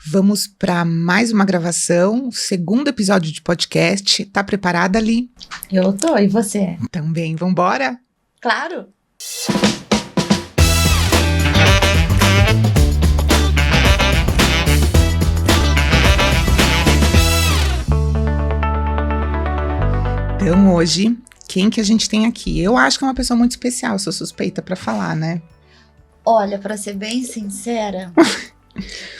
Vamos para mais uma gravação, segundo episódio de podcast. Tá preparada, Ali? Eu tô, e você? Também, vambora? Claro! Então, hoje, quem que a gente tem aqui? Eu acho que é uma pessoa muito especial, sou suspeita para falar, né? Olha, para ser bem sincera,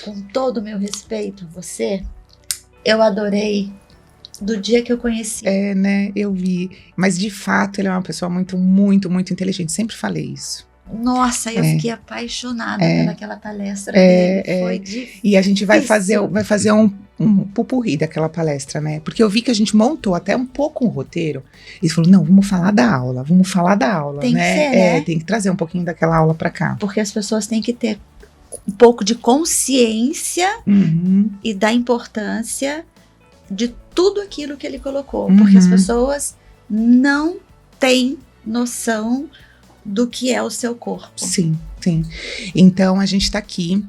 com todo o meu respeito a você, eu adorei do dia que eu conheci. É, né? Eu vi. Mas, de fato, ele é uma pessoa muito, muito, muito inteligente. Sempre falei isso. Nossa, eu fiquei apaixonada pelaquela palestra dele. Foi difícil. E a gente vai fazer um pupurri daquela palestra, né? Porque eu vi que a gente montou até um pouco um roteiro. E falou, não, vamos falar da aula, Tem né? que ser, né? Tem que trazer um pouquinho daquela aula pra cá. Porque as pessoas têm que ter um pouco de consciência e da importância de tudo aquilo que ele colocou. Porque as pessoas não têm noção do que é o seu corpo. Sim, sim. Então, a gente tá aqui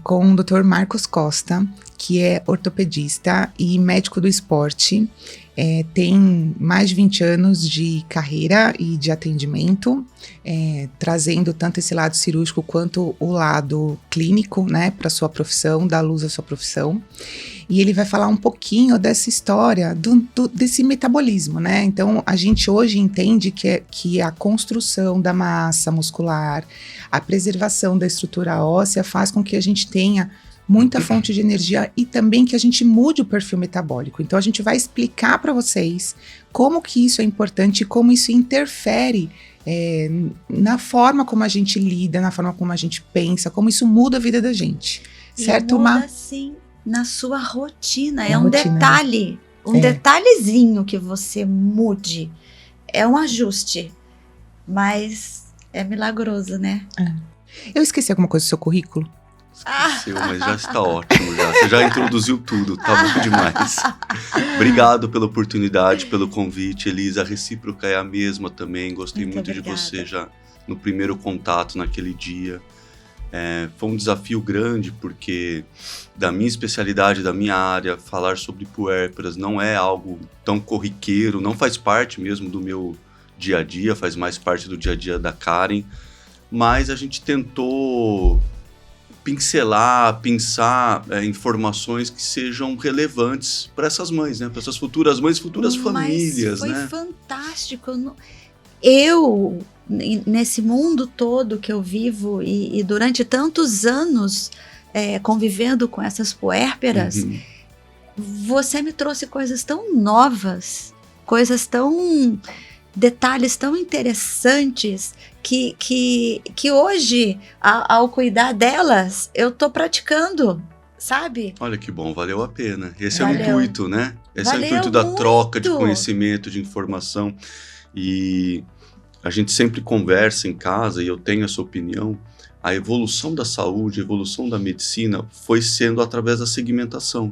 com o Dr. Marcos Costa, que é ortopedista e médico do esporte. Tem mais de 20 anos de carreira e de atendimento, trazendo tanto esse lado cirúrgico quanto o lado clínico, né, para sua profissão, dar luz à sua profissão. E ele vai falar um pouquinho dessa história, desse metabolismo, né? Então, a gente hoje entende que a construção da massa muscular, a preservação da estrutura óssea faz com que a gente tenha muita fonte de energia e também que a gente mude o perfil metabólico. Então, a gente vai explicar para vocês como que isso é importante e como isso interfere na forma como a gente lida, na forma como a gente pensa, como isso muda a vida da gente. Certo, Muda, Ma? sim, na sua rotina. Na é um rotina, detalhe, detalhezinho que você mude. É um ajuste, mas é milagroso, né? Eu esqueci alguma coisa do seu currículo? Esqueceu, mas já está ótimo já. Você já introduziu tudo, tá bom demais. Obrigado pela oportunidade, pelo convite, Elisa. A recíproca é a mesma também. Gostei muito de você já no primeiro contato naquele dia. Foi um desafio grande porque da minha especialidade, da minha área, falar sobre puérperas não é algo tão corriqueiro, não faz parte mesmo do meu dia a dia, faz mais parte do dia a dia da Karen, mas a gente tentou pensar informações que sejam relevantes para essas mães, né? Para essas futuras mães, futuras famílias, foi né? Fantástico. Eu, nesse mundo todo que eu vivo e durante tantos anos convivendo com essas puérperas, você me trouxe coisas tão novas, detalhes tão interessantes que hoje, ao cuidar delas, eu tô praticando, sabe? Olha que bom, valeu a pena. Esse Valeu. é o intuito, né? Esse é o intuito da troca de conhecimento, de informação. E a gente sempre conversa em casa, e eu tenho essa opinião, a evolução da saúde, a evolução da medicina foi sendo através da segmentação.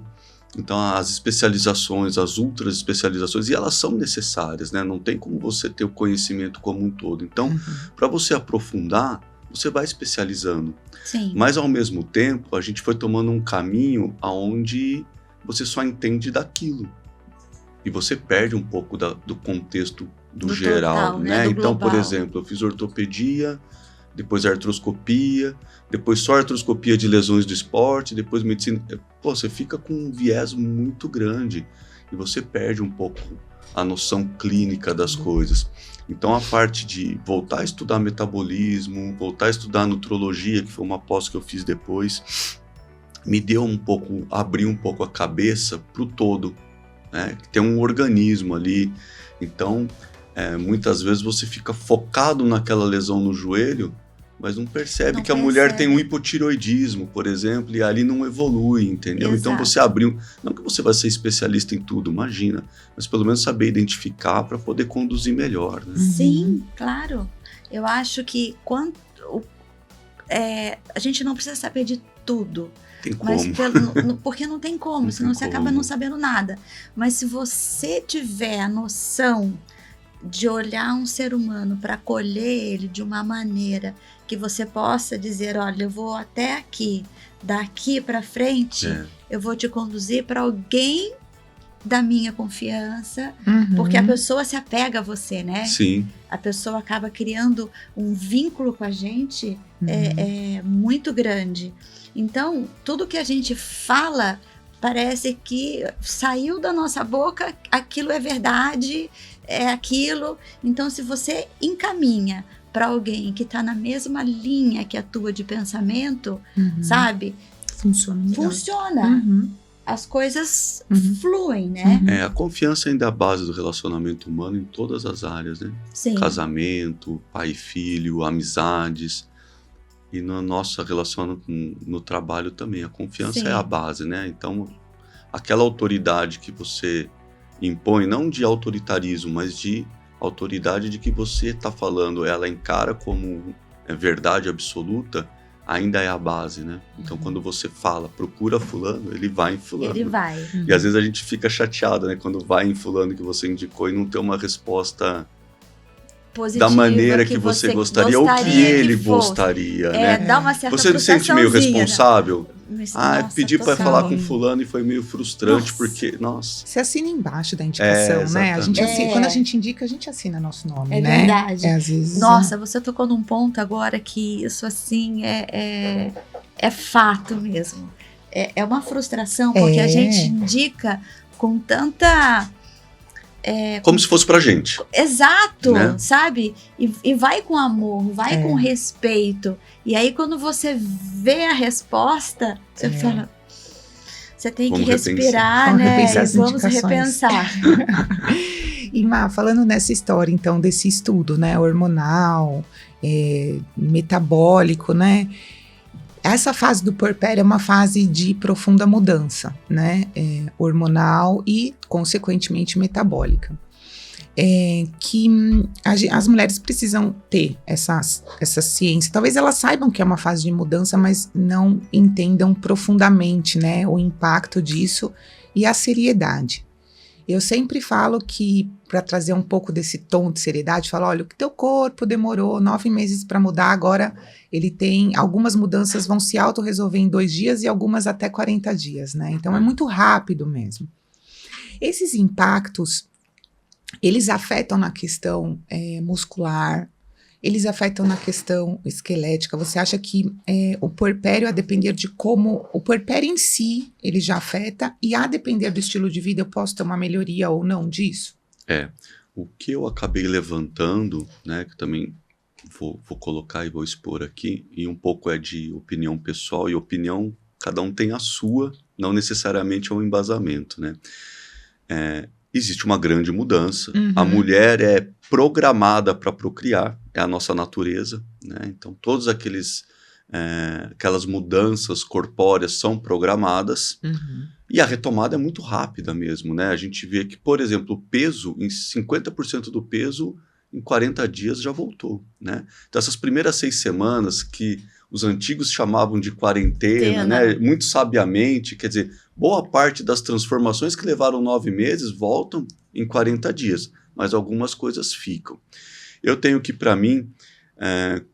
Então, as especializações, as ultra especializações, e elas são necessárias, né? Não tem como você ter o conhecimento como um todo. Então, para você aprofundar, você vai especializando. Sim. Mas, ao mesmo tempo, a gente foi tomando um caminho onde você só entende daquilo. E você perde um pouco do contexto do geral, total, né? Do então, global. por exemplo, eu fiz ortopedia, depois artroscopia, depois só artroscopia de lesões do esporte, depois medicina. Pô, você fica com um viés muito grande e você perde um pouco a noção clínica das coisas. Então, a parte de voltar a estudar metabolismo, voltar a estudar nutrologia, que foi uma pós que eu fiz depois, me deu abriu um pouco a cabeça para o todo, né? Tem um organismo ali. Então, muitas vezes você fica focado naquela lesão no joelho, mas não percebe que a mulher tem um hipotireoidismo, por exemplo, e ali não evolui, entendeu? Exato. Então você abriu, não que você vai ser especialista em tudo, imagina, mas pelo menos saber identificar para poder conduzir melhor, né? Sim, claro. Eu acho que a gente não precisa saber de tudo. Tem como. Mas porque não tem como, senão você acaba não sabendo nada. Mas se você tiver a noção de olhar um ser humano para acolher ele de uma maneira que você possa dizer, olha, eu vou até aqui, daqui para frente, eu vou te conduzir para alguém da minha confiança, porque a pessoa se apega a você, né? Sim. A pessoa acaba criando um vínculo com a gente muito grande. Então, tudo que a gente fala parece que saiu da nossa boca, aquilo é verdade, é aquilo. Então, se você encaminha para alguém que está na mesma linha que a tua de pensamento, sabe? Funciona. As coisas fluem, né? A confiança ainda é a base do relacionamento humano em todas as áreas, né? Sim. Casamento, pai e filho, amizades. E no nosso relacionamento no trabalho também. A confiança é a base, né? Então, aquela autoridade que você impõe, não de autoritarismo, mas de autoridade de que você está falando, ela encara como verdade absoluta, ainda é a base, né? Então, quando você fala, procura fulano, ele vai em fulano. Ele vai. E às vezes a gente fica chateado, né? Quando vai em fulano que você indicou e não tem uma resposta positiva, da maneira que você gostaria ou que ele gostaria, né? Dá uma certa você se sente meio responsável? Né? Pedi para falar com fulano e foi meio frustrante, porque, nossa. Você assina embaixo da indicação, né? A gente assina, quando a gente indica, a gente assina nosso nome, né? É verdade. Às vezes, nossa, você tocou num ponto agora que isso, assim, é fato mesmo. É uma frustração, porque a gente indica com tanta... como se fosse pra gente. Exato, né? Sabe? E vai com amor, vai com respeito. E aí, quando você vê a resposta, você fala... Você tem que respirar, né? Vamos repensar. E, Má, falando nessa história, então, desse estudo, né? Hormonal, metabólico, né? Essa fase do puerpério é uma fase de profunda mudança, né? Hormonal e, consequentemente, metabólica. Que as mulheres precisam ter essa ciência. Talvez elas saibam que é uma fase de mudança, mas não entendam profundamente, né? O impacto disso e a seriedade. Eu sempre falo que, para trazer um pouco desse tom de seriedade, falo, olha, o que teu corpo demorou 9 meses para mudar, agora ele tem, algumas mudanças vão se autorresolver em 2 dias e algumas até 40 dias, né? Então é muito rápido mesmo. Esses impactos, eles afetam na questão muscular, eles afetam na questão esquelética. Você acha que o puerpério, a depender de como... O puerpério em si, ele já afeta, e a depender do estilo de vida, eu posso ter uma melhoria ou não disso? O que eu acabei levantando, né, que também vou colocar e vou expor aqui, e um pouco é de opinião pessoal, e opinião, cada um tem a sua, não necessariamente é um embasamento, né? Existe uma grande mudança. A mulher é programada para procriar, é a nossa natureza, né? Então, todas aquelas mudanças corpóreas são programadas e a retomada é muito rápida mesmo, né? A gente vê que, por exemplo, o peso, em 50% do peso, em 40 dias já voltou, né? Então, essas primeiras 6 semanas que os antigos chamavam de quarentena, né? Muito sabiamente, quer dizer, boa parte das transformações que levaram 9 meses voltam em 40 dias, mas algumas coisas ficam. Eu tenho que, para mim,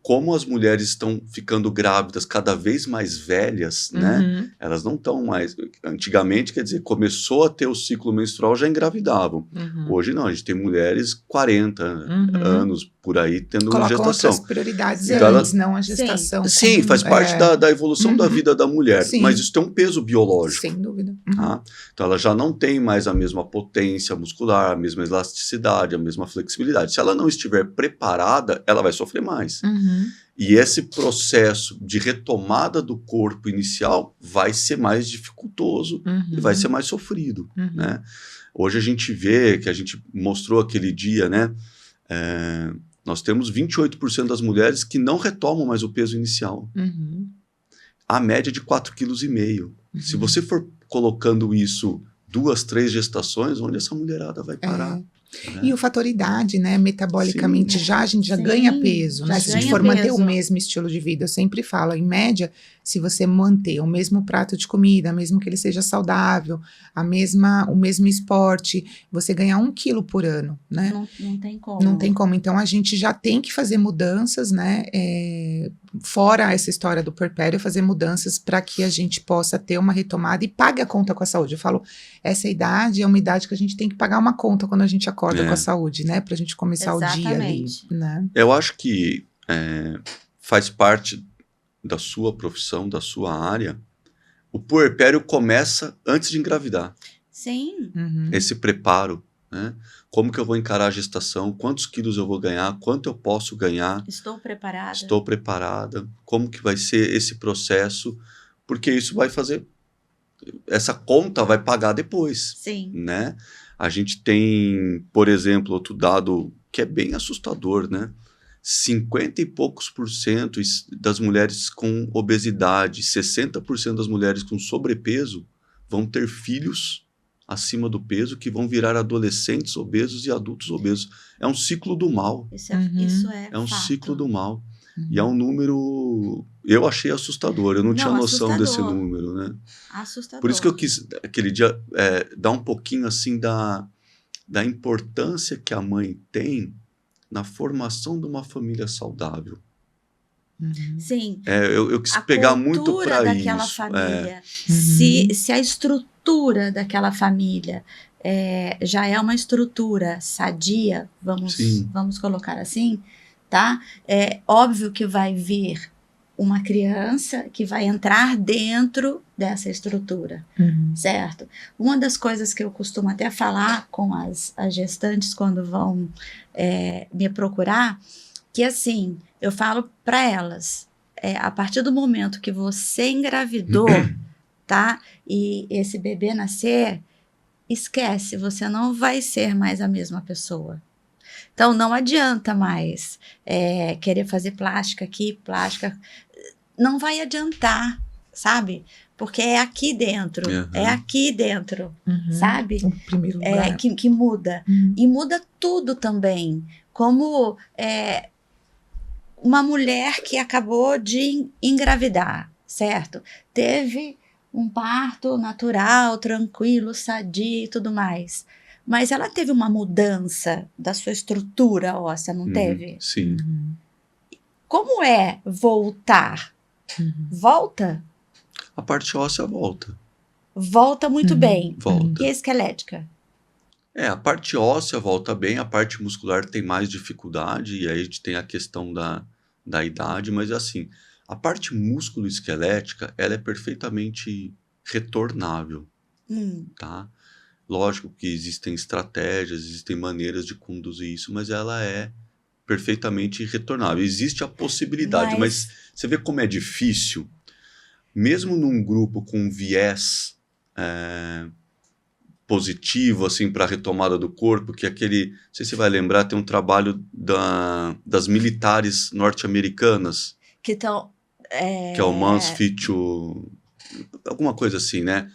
como as mulheres estão ficando grávidas cada vez mais velhas, né? Elas não estão mais... Antigamente, quer dizer, começou a ter o ciclo menstrual, já engravidavam. Hoje não, a gente tem mulheres 40 anos por aí tendo colocam gestação. outras prioridades então antes, não a gestação. Sim, faz parte da evolução da vida da mulher, mas isso tem um peso biológico. Sem dúvida. Tá? Então ela já não tem mais a mesma potência muscular, a mesma elasticidade, a mesma flexibilidade. Se ela não estiver preparada, ela vai sofrer mais. E esse processo de retomada do corpo inicial vai ser mais dificultoso e vai ser mais sofrido, né? Hoje a gente vê, que a gente mostrou aquele dia, né? Nós temos 28% das mulheres que não retomam mais o peso inicial. A média de 4,5 kg. Se você for colocando isso 2, 3 gestações, onde essa mulherada vai parar? E o fator idade, né? Metabolicamente a gente já ganha peso, né? Se a gente for manter o mesmo estilo de vida, eu sempre falo, em média, se você manter o mesmo prato de comida, mesmo que ele seja saudável, o mesmo esporte, você ganhar 1 quilo por ano, né? Não tem como. Não tem como. Então, a gente já tem que fazer mudanças, né? Fora essa história do puerpério, fazer mudanças para que a gente possa ter uma retomada e pague a conta com a saúde. Eu falo, essa idade é uma idade que a gente tem que pagar uma conta quando a gente acorda com a saúde, né? Pra gente começar o dia ali, né? Eu acho que faz parte da sua profissão, da sua área, o puerpério começa antes de engravidar. Sim. Esse preparo, né? Como que eu vou encarar a gestação? Quantos quilos eu vou ganhar? Quanto eu posso ganhar? Estou preparada. Estou preparada. Como que vai ser esse processo? Porque isso vai fazer... Essa conta vai pagar depois. Sim. Né? A gente tem, por exemplo, outro dado que é bem assustador, né? 50 e poucos % das mulheres com obesidade, 60% das mulheres com sobrepeso vão ter filhos acima do peso que vão virar adolescentes obesos e adultos obesos. É um ciclo do mal. Isso é um fato. ciclo do mal. E é um número... Eu achei assustador. Eu não tinha noção desse número, né? Assustador. Por isso que eu quis, aquele dia, dar um pouquinho assim da importância que a mãe tem na formação de uma família saudável. Sim. Eu quis pegar muito para isso. daquela família. Se a estrutura daquela família já é uma estrutura sadia, vamos colocar assim, tá? É óbvio que vai vir uma criança que vai entrar dentro dessa estrutura, certo? Uma das coisas que eu costumo até falar com as gestantes quando vão me procurar, que assim, eu falo para elas, a partir do momento que você engravidou, tá? E esse bebê nascer, esquece, você não vai ser mais a mesma pessoa. Então, não adianta mais querer fazer plástica aqui, plástica... Não vai adiantar, sabe? Porque é aqui dentro, sabe? O primeiro lugar. Que muda. E muda tudo também. Como uma mulher que acabou de engravidar, certo? Teve um parto natural, tranquilo, sadio e tudo mais. Mas ela teve uma mudança da sua estrutura óssea, não teve? Sim. Como é voltar? Volta? A parte óssea volta. Volta muito bem. Volta. E a esquelética? A parte óssea volta bem, a parte muscular tem mais dificuldade, e aí a gente tem a questão da idade, mas assim, a parte músculo-esquelética, ela é perfeitamente retornável, tá? Lógico que existem estratégias, existem maneiras de conduzir isso, mas ela é perfeitamente retornável. Existe a possibilidade, mas você vê como é difícil, mesmo num grupo com viés positivo assim, para a retomada do corpo, que aquele, não sei se você vai lembrar, tem um trabalho das militares norte-americanas, que é o Men's Fit to... alguma coisa assim, né?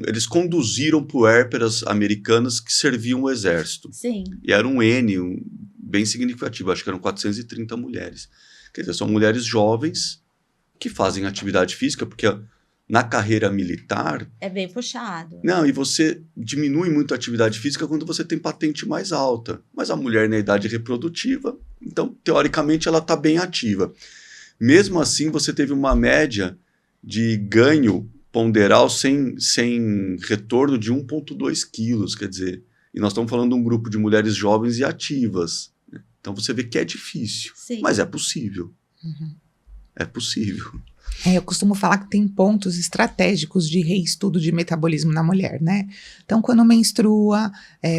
Eles conduziram puérperas americanas que serviam o exército. Sim. E era um N bem significativo, acho que eram 430 mulheres. Quer dizer, são mulheres jovens que fazem atividade física, porque na carreira militar... É bem puxado. Não, e você diminui muito a atividade física quando você tem patente mais alta. Mas a mulher na idade reprodutiva, então, teoricamente, ela está bem ativa. Mesmo assim, você teve uma média de ganho ponderal sem retorno de 1,2 quilos, quer dizer, e nós estamos falando de um grupo de mulheres jovens e ativas. Né? Então você vê que é difícil, mas é possível. É possível. Eu costumo falar que tem pontos estratégicos de reestudo de metabolismo na mulher, né? Então, quando menstrua,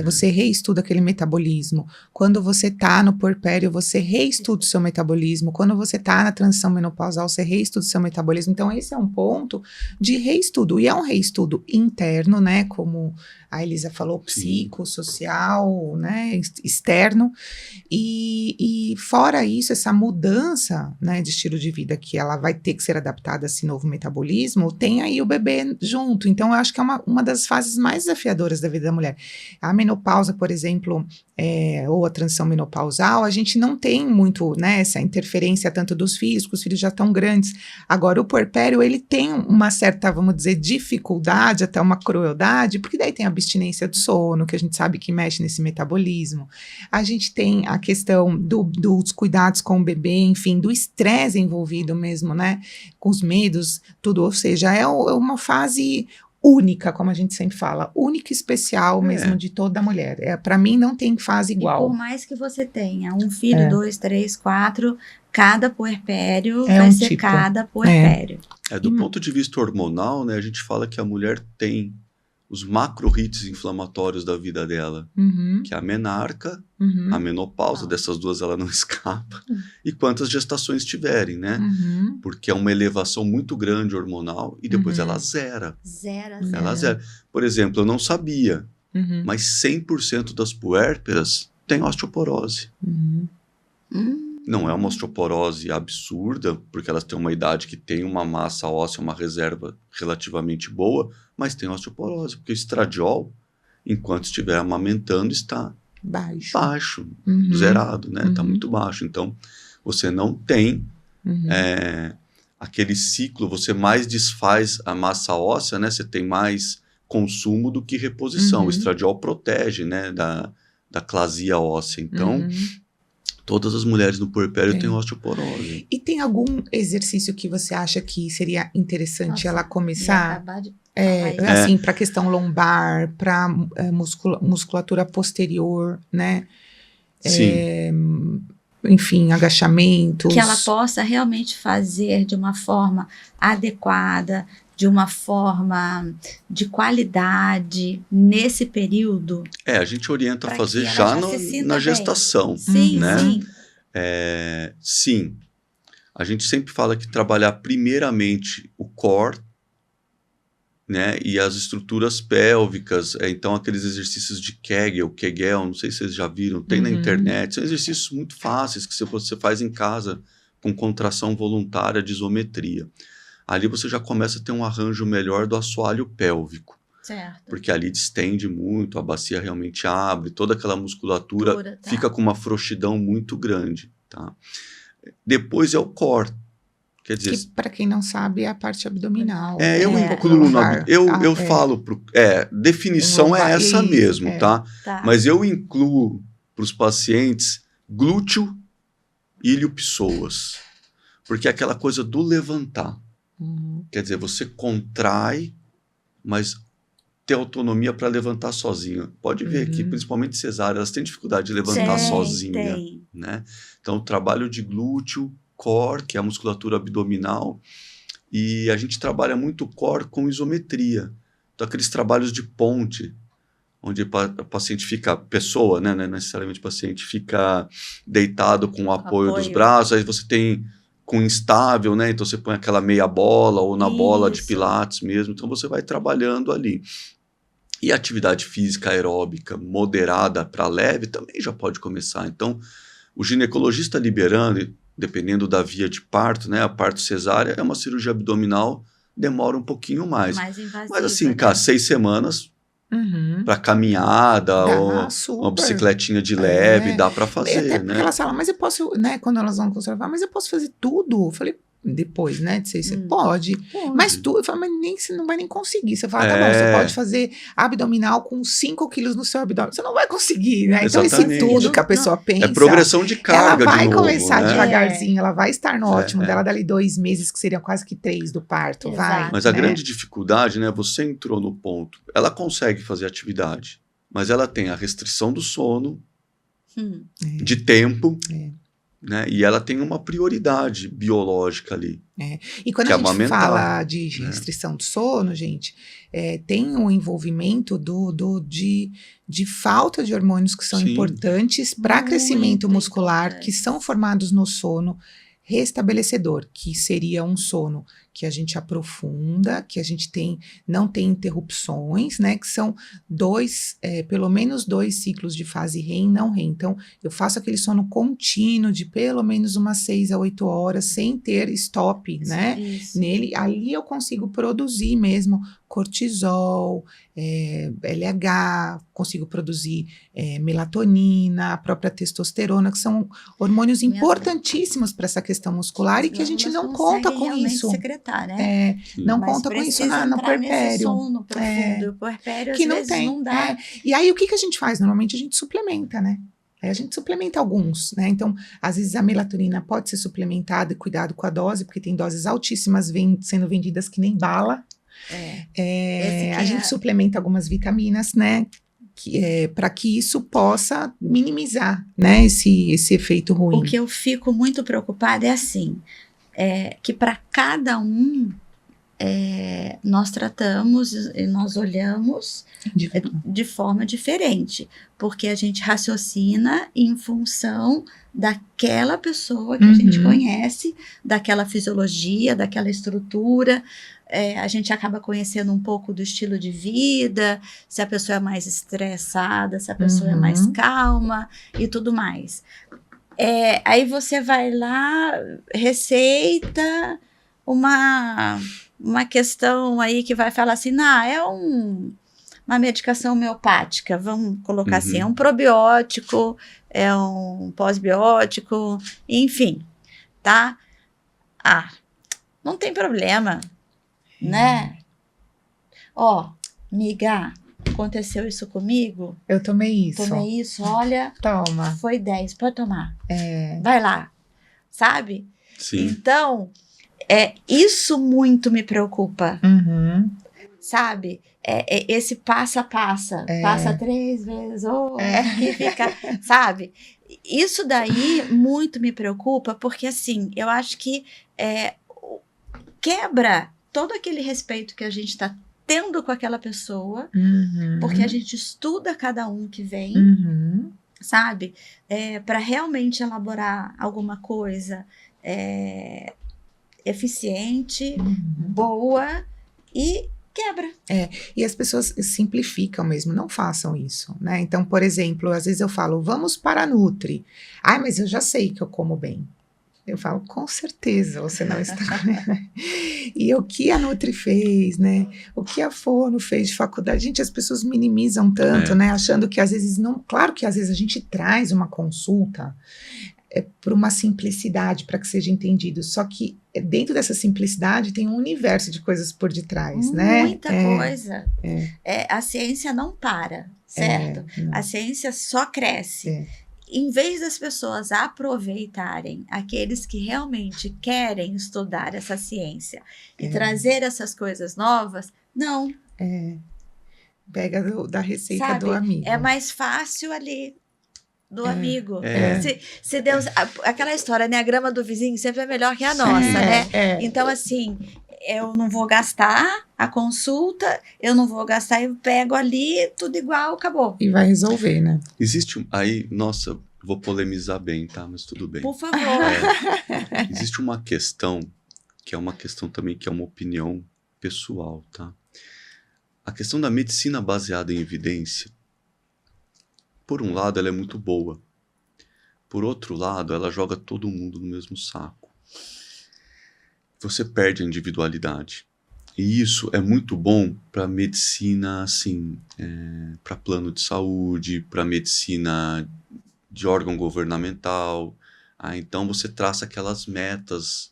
você reestuda aquele metabolismo. Quando você tá no puerpério, você reestuda o seu metabolismo. Quando você tá na transição menopausal, você reestuda o seu metabolismo. Então, esse é um ponto de reestudo. E é um reestudo interno, né? Como a Elisa falou, psicossocial, né? Externo. E fora isso, essa mudança, né, de estilo de vida que ela vai ter que ser ser adaptada a esse novo metabolismo, tem aí o bebê junto. Então, eu acho que é uma das fases mais desafiadoras da vida da mulher. A menopausa, por exemplo, ou a transição menopausal, a gente não tem muito, né, essa interferência tanto dos filhos, porque os filhos já estão grandes. Agora, o puerpério, ele tem uma certa, vamos dizer, dificuldade, até uma crueldade, porque daí tem a abstinência do sono, que a gente sabe que mexe nesse metabolismo. A gente tem a questão dos cuidados com o bebê, enfim, do estresse envolvido mesmo, né, com os medos, tudo, ou seja, é uma fase única, como a gente sempre fala, única e especial mesmo de toda mulher. Para mim não tem fase igual. E por mais que você tenha um filho, 2, 3, 4, cada puerpério vai um ser tipo. cada puerpério. Do ponto de vista hormonal, né, a gente fala que a mulher tem os macro-hits inflamatórios da vida dela, que é a menarca, a menopausa, dessas duas ela não escapa, e quantas gestações tiverem, né? Porque é uma elevação muito grande hormonal e depois ela zera. Ela zera. Por exemplo, eu não sabia, mas 100% das puérperas têm osteoporose. Não é uma osteoporose absurda, porque elas têm uma idade que tem uma massa óssea, uma reserva relativamente boa, mas tem osteoporose, porque o estradiol, enquanto estiver amamentando, está baixo, zerado, né? Está muito baixo. Então, você não tem aquele ciclo, você mais desfaz a massa óssea, né? Você tem mais consumo do que reposição. O estradiol protege, né? Da clasia óssea. Então, todas as mulheres no puerpério têm osteoporose. E tem algum exercício que você acha que seria interessante ela começar? Assim, para a questão lombar, para musculatura posterior, né? Sim. Enfim, agachamentos. Que ela possa realmente fazer de uma forma adequada, de uma forma de qualidade nesse período. A gente orienta a fazer já na gestação. Sim, né? sim. Sim. A gente sempre fala que trabalhar primeiramente o core, né, e as estruturas pélvicas, então aqueles exercícios de Kegel, não sei se vocês já viram, tem na internet, são exercícios muito fáceis que você faz em casa com contração voluntária de isometria. Ali você já começa a ter um arranjo melhor do assoalho pélvico. Certo. Porque ali distende muito, a bacia realmente abre, toda aquela musculatura fica com uma frouxidão muito grande. Tá? Depois é o core. Quer dizer, que, para quem não sabe, é a parte abdominal. Eu incluo eu falo, definição é essa mesmo, tá? Mas eu incluo para os pacientes glúteo, ilho, psoas. Porque é aquela coisa do levantar. Quer dizer, você contrai, mas tem autonomia para levantar sozinha. Pode ver que, principalmente cesárea, elas têm dificuldade de levantar sozinha. Né? Então, o trabalho de glúteo, core, que é a musculatura abdominal, e a gente trabalha muito o core com isometria. Então, aqueles trabalhos de ponte, onde a paciente fica, pessoa, né, não é necessariamente paciente, fica deitado com o apoio dos braços, aí você tem com instável, né, então você põe aquela meia bola ou na bola de pilates mesmo, então você vai trabalhando ali. E a atividade física aeróbica moderada para leve também já pode começar. Então, o ginecologista liberando, dependendo da via de parto, né, a parto cesárea é uma cirurgia abdominal, demora um pouquinho mais. Mas assim, cara, 6 semanas para caminhada ou uma bicicletinha de leve, dá para fazer, até né? Elas falam, mas eu posso, né, quando elas vão conservar, mas eu posso fazer tudo? Eu falei, depois, né, de 6, você pode. Mas tu, eu falo, mas você não vai nem conseguir. Você fala, tá bom, você pode fazer abdominal com 5 quilos no seu abdômen. Você não vai conseguir, né? Então, esse tudo que a pessoa pensa. É progressão de carga, ela vai de novo, começar né? devagarzinho, ela vai estar no ótimo dela dali 2 meses, que seriam quase que 3 do parto, vai. Mas a grande dificuldade, né, você entrou no ponto, ela consegue fazer atividade, mas ela tem a restrição do sono, de tempo, né? E ela tem uma prioridade biológica ali. E quando a gente fala de restrição do sono, gente, tem um envolvimento de falta de hormônios que são importantes para crescimento muscular, que são formados no sono restabelecedor, que seria um sono que a gente aprofunda, que a gente não tem interrupções, né? Que são pelo menos 2 ciclos de fase REM e não REM. Então, eu faço aquele sono contínuo de pelo menos umas 6 a 8 horas, sem ter stop, né? Isso. Nele, ali eu consigo produzir mesmo cortisol, LH, consigo produzir melatonina, a própria testosterona, que são hormônios importantíssimos para essa questão muscular e que a gente não conta com isso. Secretar, né? Não conta com isso no puerpério. Sono profundo, o puerpério que às não vezes tem. não dá. E aí, o que a gente faz? Normalmente a gente suplementa, né? Aí a gente suplementa alguns, né? Então, às vezes a melatonina pode ser suplementada e cuidado com a dose, porque tem doses altíssimas sendo vendidas que nem bala. A gente suplementa algumas vitaminas, né? Para que isso possa minimizar, né? Esse efeito ruim. O que eu fico muito preocupada é assim, que para cada um nós tratamos e nós olhamos de forma diferente, porque a gente raciocina em função daquela pessoa que a gente conhece, daquela fisiologia, daquela estrutura. A gente acaba conhecendo um pouco do estilo de vida, se a pessoa é mais estressada, se a pessoa é mais calma e tudo mais. Aí você vai lá, receita uma questão aí que vai falar assim, uma medicação homeopática, vamos colocar assim, é um probiótico, é um pós-biótico, enfim, tá? Não tem problema, né? Miga, aconteceu isso comigo? Eu tomei isso. Olha, toma. Foi 10, pode tomar. Vai lá, sabe? Sim. Então, isso muito me preocupa, sabe? Esse passa 3 vezes, e fica, sabe? Isso daí muito me preocupa, porque assim, eu acho que quebra todo aquele respeito que a gente está tendo com aquela pessoa, porque a gente estuda cada um que vem, sabe? Para realmente elaborar alguma coisa eficiente, boa e quebra. E as pessoas simplificam mesmo, não façam isso, né? Então, por exemplo, às vezes eu falo, vamos para a Nutri. Mas eu já sei que eu como bem. Eu falo, com certeza, você não está. E o que a Nutri fez, né? O que a Fono fez de faculdade. Gente, as pessoas minimizam tanto, né? Achando que às vezes não. Claro que às vezes a gente traz uma consulta por uma simplicidade, para que seja entendido. Só que dentro dessa simplicidade tem um universo de coisas por detrás, né? Muita coisa. A ciência não para, certo? A ciência só cresce. Em vez das pessoas aproveitarem aqueles que realmente querem estudar essa ciência e trazer essas coisas novas, não. Pega da receita, sabe, do amigo. É mais fácil ali do amigo. Se Deus... Aquela história, né? A grama do vizinho sempre é melhor que a nossa, né? Então, assim, eu não vou gastar a consulta, eu não vou gastar, eu pego ali, tudo igual, acabou. E vai resolver, né? Existe aí, nossa, vou polemizar bem, tá? Mas tudo bem. Por favor. Existe uma questão, que é uma questão também, que é uma opinião pessoal, tá? A questão da medicina baseada em evidência, por um lado, ela é muito boa. Por outro lado, ela joga todo mundo no mesmo saco. Você perde a individualidade. E isso é muito bom para medicina, assim, para plano de saúde, para medicina de órgão governamental. Então você traça aquelas metas.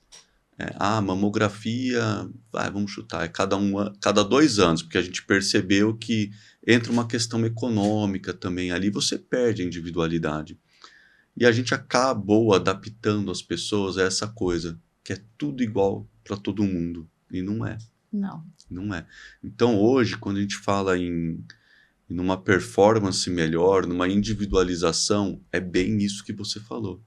Mamografia, vamos chutar, cada 2 anos, porque a gente percebeu que entra uma questão econômica também ali, você perde a individualidade. E a gente acabou adaptando as pessoas a essa coisa, que é tudo igual para todo mundo. E não é. Não é. Então hoje, quando a gente fala em uma performance melhor, numa individualização, é bem isso que você falou.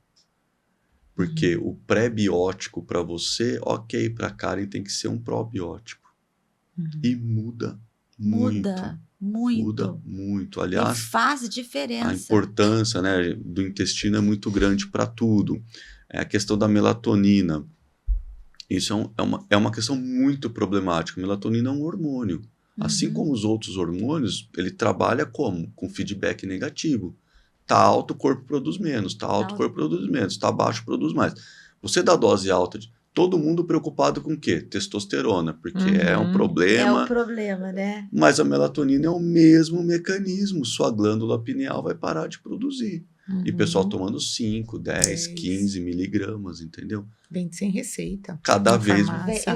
Porque o pré-biótico para você, ok, para a Karen tem que ser um probiótico. E muda muito. Muda muito. Aliás, e faz diferença. A importância, né, do intestino é muito grande para tudo. A questão da melatonina. Isso é uma questão muito problemática. A melatonina é um hormônio. Assim como os outros hormônios, ele trabalha como? Com feedback negativo. Tá alto, o corpo produz menos. Tá alto, o corpo produz menos. Tá baixo, produz mais. Você dá dose alta, todo mundo preocupado com o quê? Testosterona, porque é um problema. É um problema, né? Mas a melatonina é o mesmo mecanismo. Sua glândula pineal vai parar de produzir. E o pessoal tomando 5, 10, 15 miligramas, entendeu? Vende sem receita. Cada vez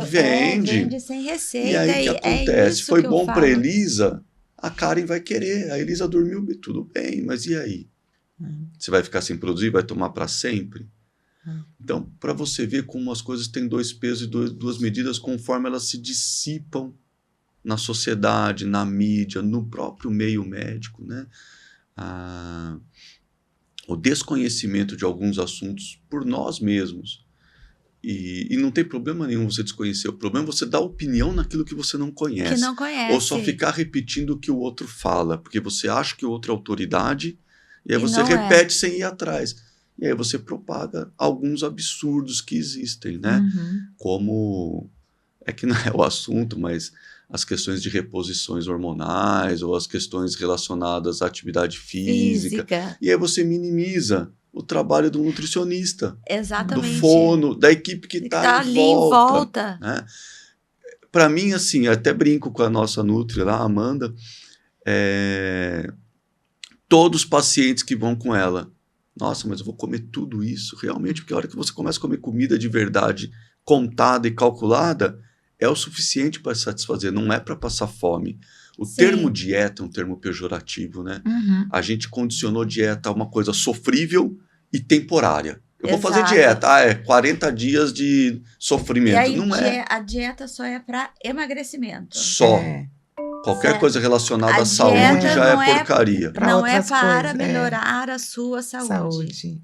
vende sem receita. E aí o que acontece? Foi bom para Elisa, a Karen vai querer. A Elisa dormiu, tudo bem, mas e aí? Você vai ficar sem produzir? Vai tomar para sempre? Então, para você ver como as coisas têm 2 pesos e 2 medidas conforme elas se dissipam na sociedade, na mídia, no próprio meio médico, né? O desconhecimento de alguns assuntos por nós mesmos. E não tem problema nenhum você desconhecer. O problema é você dar opinião naquilo que você não conhece. Que não conhece. Ou só ficar repetindo o que o outro fala. Porque você acha que o outro é autoridade e aí você repete sem ir atrás. E aí você propaga alguns absurdos que existem, né? Como... É que não é o assunto, mas as questões de reposições hormonais ou as questões relacionadas à atividade física. E aí você minimiza o trabalho do nutricionista, exatamente, do fono, da equipe que está ali em volta. Né? Para mim, assim, eu até brinco com a nossa nutri lá, a Amanda, todos os pacientes que vão com ela, nossa, mas eu vou comer tudo isso realmente, porque a hora que você começa a comer comida de verdade, contada e calculada, é o suficiente para satisfazer, não é para passar fome. O termo dieta é um termo pejorativo, né? A gente condicionou dieta a uma coisa sofrível e temporária. Eu vou fazer dieta, 40 dias de sofrimento. E aí, não é. A dieta só é para emagrecimento. Só. Qualquer coisa relacionada à saúde já é porcaria. Não é para melhorar a sua saúde.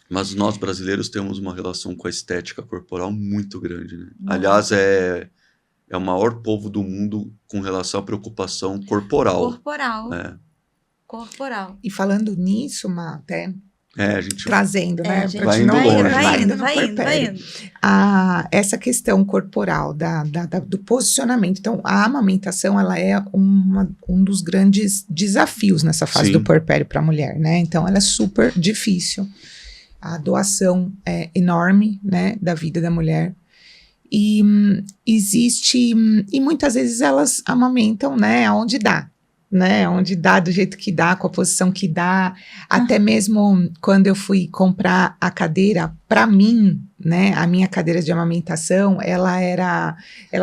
Mas nós brasileiros temos uma relação com a estética corporal muito grande, né? Aliás, é o maior povo do mundo com relação à preocupação corporal. Corporal. E falando nisso, até a gente trazendo, né? Vai indo longe. Vai indo. Essa questão corporal, do posicionamento. Então, a amamentação, ela é um dos grandes desafios nessa fase do puerpério para a mulher, né? Então, ela é super difícil. A doação é enorme, né, da vida da mulher. E existe... E muitas vezes elas amamentam, né, onde dá. Né, onde dá, do jeito que dá, com a posição que dá. Até mesmo quando eu fui comprar a cadeira, para mim, né, a minha cadeira de amamentação, ela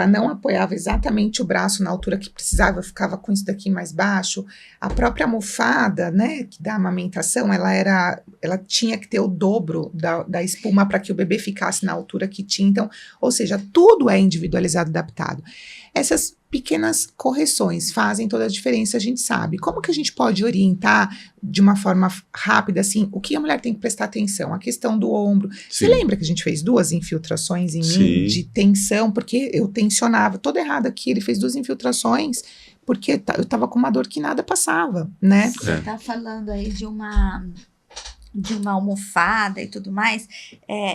não apoiava exatamente o braço na altura que precisava, eu ficava com isso daqui mais baixo. A própria almofada, né, da amamentação, ela tinha que ter o dobro da espuma para que o bebê ficasse na altura que tinha. Então, ou seja, tudo é individualizado, adaptado. Essas pequenas correções fazem toda a diferença, a gente sabe. Como que a gente pode orientar de uma forma rápida, assim, o que a mulher tem que prestar atenção? A questão do ombro. Você lembra que a gente fez 2 infiltrações em mim de tensão? Porque eu tensionava, toda errada aqui, ele fez 2 infiltrações, porque eu tava com uma dor que nada passava, né? Você tá falando aí de uma almofada e tudo mais,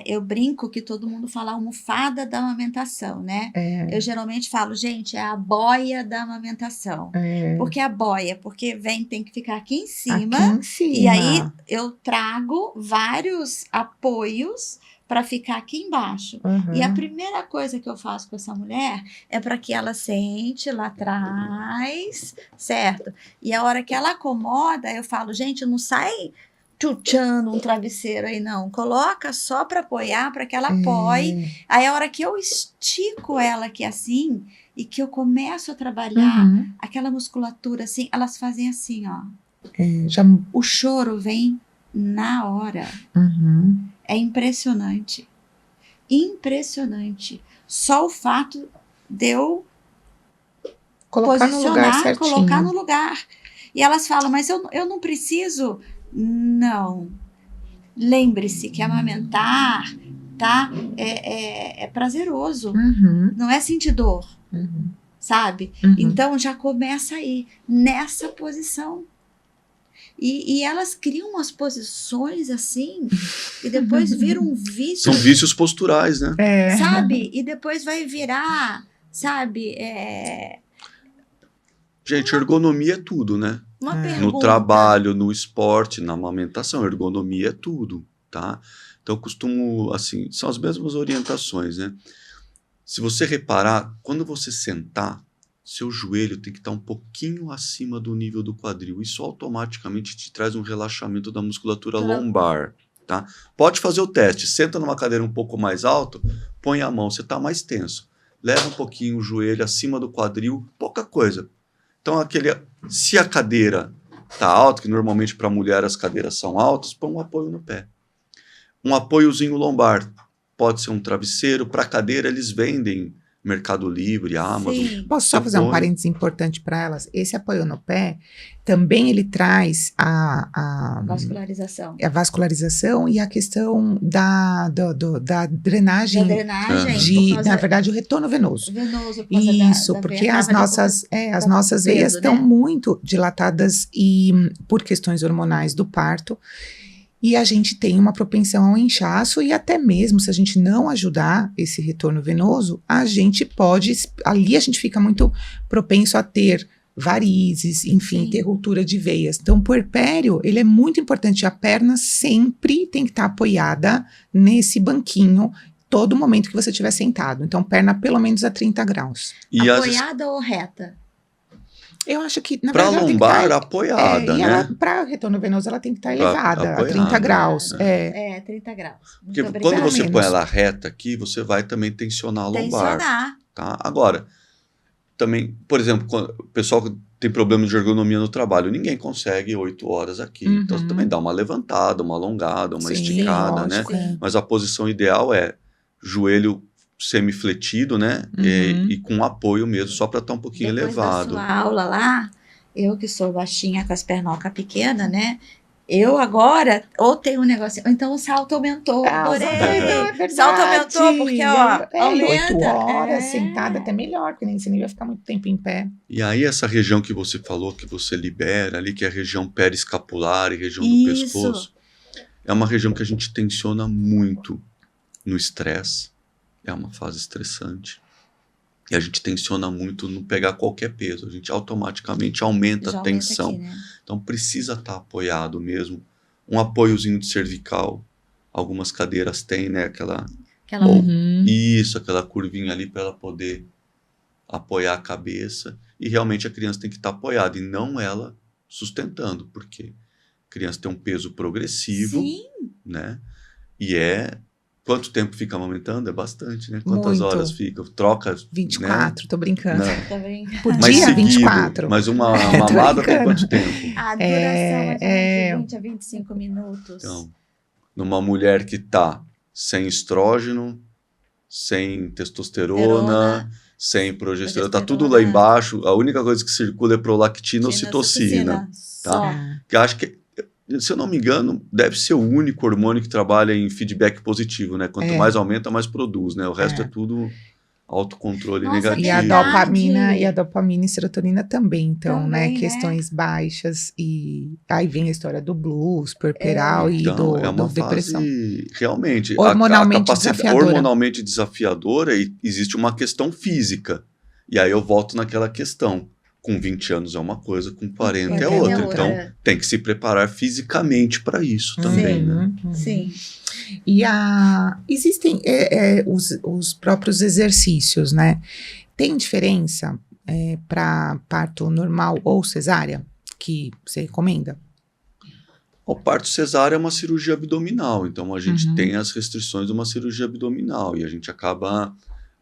eu brinco que todo mundo fala almofada da amamentação, né? Eu geralmente falo, gente, é a boia da amamentação. Por que a boia? Porque tem que ficar aqui em cima. E aí eu trago vários apoios para ficar aqui embaixo. E a primeira coisa que eu faço com essa mulher é para que ela sente lá atrás, certo? E a hora que ela acomoda, eu falo, gente, não sai chuchando um travesseiro aí, não. Coloca só para apoiar, para que ela apoie. Aí a hora que eu estico ela aqui assim, e que eu começo a trabalhar aquela musculatura assim, elas fazem assim, ó. O choro vem na hora. É impressionante. Impressionante. Só o fato de eu colocar no lugar. E elas falam, mas eu não preciso... Não. Lembre-se que amamentar, tá? É prazeroso. Não é sentir dor. Sabe? Então já começa aí, nessa posição. E elas criam umas posições assim, e depois viram um vício. São vícios posturais, né? Sabe? E depois vai virar, sabe? Gente, ergonomia é tudo, né? Uma pergunta. No trabalho, no esporte, na amamentação, ergonomia é tudo, tá? Então, eu costumo, assim, são as mesmas orientações, né? Se você reparar, quando você sentar, seu joelho tem que estar um pouquinho acima do nível do quadril. Isso automaticamente te traz um relaxamento da musculatura lombar, tá? Pode fazer o teste. Senta numa cadeira um pouco mais alto, põe a mão, você está mais tenso. Leva um pouquinho o joelho acima do quadril, pouca coisa. Então, se a cadeira está alta, que normalmente para mulher as cadeiras são altas, põe um apoio no pé. Um apoiozinho lombar. Pode ser um travesseiro. Para cadeira, eles vendem Mercado Livre, Amazon. Sim. Posso só fazer um parênteses importante para elas? Esse apoio no pé, também ele traz a vascularização e a questão da drenagem. Da drenagem. Na verdade, o retorno venoso. Isso, porque as nossas peso, veias estão muito dilatadas e por questões hormonais do parto. E a gente tem uma propensão ao inchaço e até mesmo se a gente não ajudar esse retorno venoso, a gente fica muito propenso a ter varizes, enfim, ter ruptura de veias. Então, o puerpério, ele é muito importante. A perna sempre tem que estar apoiada nesse banquinho todo momento que você estiver sentado. Então, perna pelo menos a 30 graus. E apoiada ou reta? Eu acho que, na verdade, para lombar, apoiada, né? Para retorno venoso, ela tem que estar elevada, a 30 graus. 30 graus. Porque quando você põe ela reta aqui, você vai também tensionar a lombar. Tá? Agora, também, por exemplo, o pessoal que tem problema de ergonomia no trabalho, ninguém consegue 8 horas aqui. Então, você também dá uma levantada, uma alongada, uma esticada, lógico, né? Mas a posição ideal é joelho semifletido, né? E com apoio mesmo, só para estar um pouquinho elevado. Na sua aula lá, eu que sou baixinha com as pernocas pequenas, né? Eu agora, ou tenho um negocinho, ou então o salto aumentou. Adorei! Salto aumentou, porque, ó, aumenta. 8 horas sentada até melhor, porque nem você nem vai ficar muito tempo em pé. E aí essa região que você falou, que você libera ali, que é a região periescapular e região do pescoço, é uma região que a gente tensiona muito no estresse. É uma fase estressante. E a gente tensiona muito no pegar qualquer peso. A gente automaticamente aumenta a tensão. Aqui, né? Então precisa estar apoiado mesmo. Um apoiozinho de cervical. Algumas cadeiras têm, né? Aquela curvinha ali para ela poder apoiar a cabeça. E realmente a criança tem que estar apoiada e não ela sustentando. Porque a criança tem um peso progressivo. Sim. Né? E quanto tempo fica amamentando? É bastante, né? Quantas horas fica? Troca... 24, né? Tô brincando. Por dia, seguido, 24. Mas uma mamada tem quanto tempo? A duração é de 20 a 25 minutos. Então, numa mulher que tá sem estrógeno, sem testosterona, sem progesterona, tá tudo lá embaixo, a única coisa que circula é prolactina ou citocina. Tá? Que acho que, se eu não me engano, deve ser o único hormônio que trabalha em feedback positivo, né? Quanto mais aumenta, mais produz, né? O resto é tudo autocontrole negativo. E a dopamina e serotonina também, então, né? Questões baixas e aí vem a história do blues, puerperal e então, é uma depressão. Fase, realmente, hormonalmente desafiadora e existe uma questão física. E aí eu volto naquela questão. Com 20 anos é uma coisa, com 40 é outra. Então, tem que se preparar fisicamente para isso também, né? Sim. E existem os próprios exercícios, né? Tem diferença para parto normal ou cesárea que você recomenda? O parto cesárea é uma cirurgia abdominal, então a gente tem as restrições de uma cirurgia abdominal e a gente acaba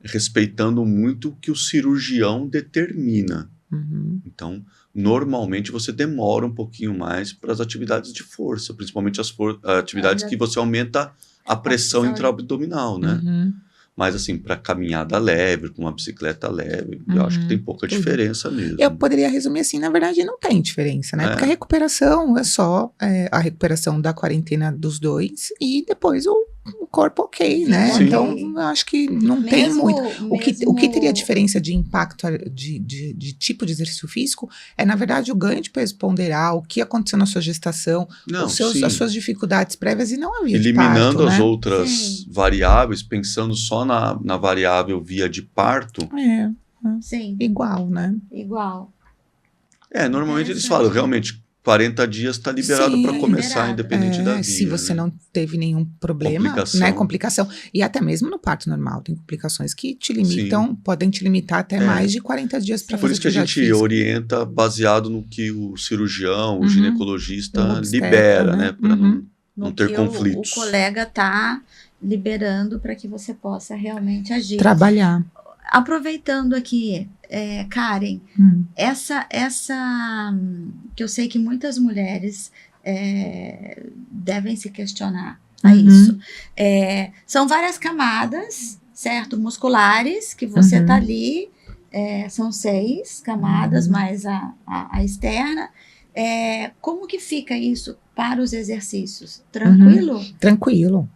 respeitando muito o que o cirurgião determina. Então, normalmente você demora um pouquinho mais para as atividades de força, principalmente as atividades que você aumenta a pressão intraabdominal, né? Mas assim, para caminhada leve, com uma bicicleta leve, eu acho que tem pouca diferença mesmo. Eu poderia resumir assim, na verdade não tem diferença, né? Porque a recuperação é só a recuperação da quarentena dos dois e depois o corpo ok, né? Sim. Então, eu acho que não tem muito. O que teria diferença de impacto de tipo de exercício físico é, na verdade, o ganho de peso ponderal, o que aconteceu na sua gestação, as suas dificuldades prévias e não a via eliminando de parto, as né? outras variáveis, pensando só na variável via de parto. Sim. Igual, né? Igual. Normalmente eles falam, realmente, 40 dias está liberado para começar, independente da via. Se você não teve nenhum problema, complicação. E até mesmo no parto normal, tem complicações que te limitam, podem te limitar até mais de 40 dias para fazer. Por isso que a gente orienta baseado no que o cirurgião, o ginecologista libera, né? Para não ter conflitos. O colega está liberando para que você possa realmente agir. Trabalhar. Aproveitando aqui, Karen, essa que eu sei que muitas mulheres devem se questionar a isso. São várias camadas, certo? Musculares, que você está ali, são 6 camadas, mais a externa. Como que fica isso para os exercícios? Tranquilo? Tranquilo,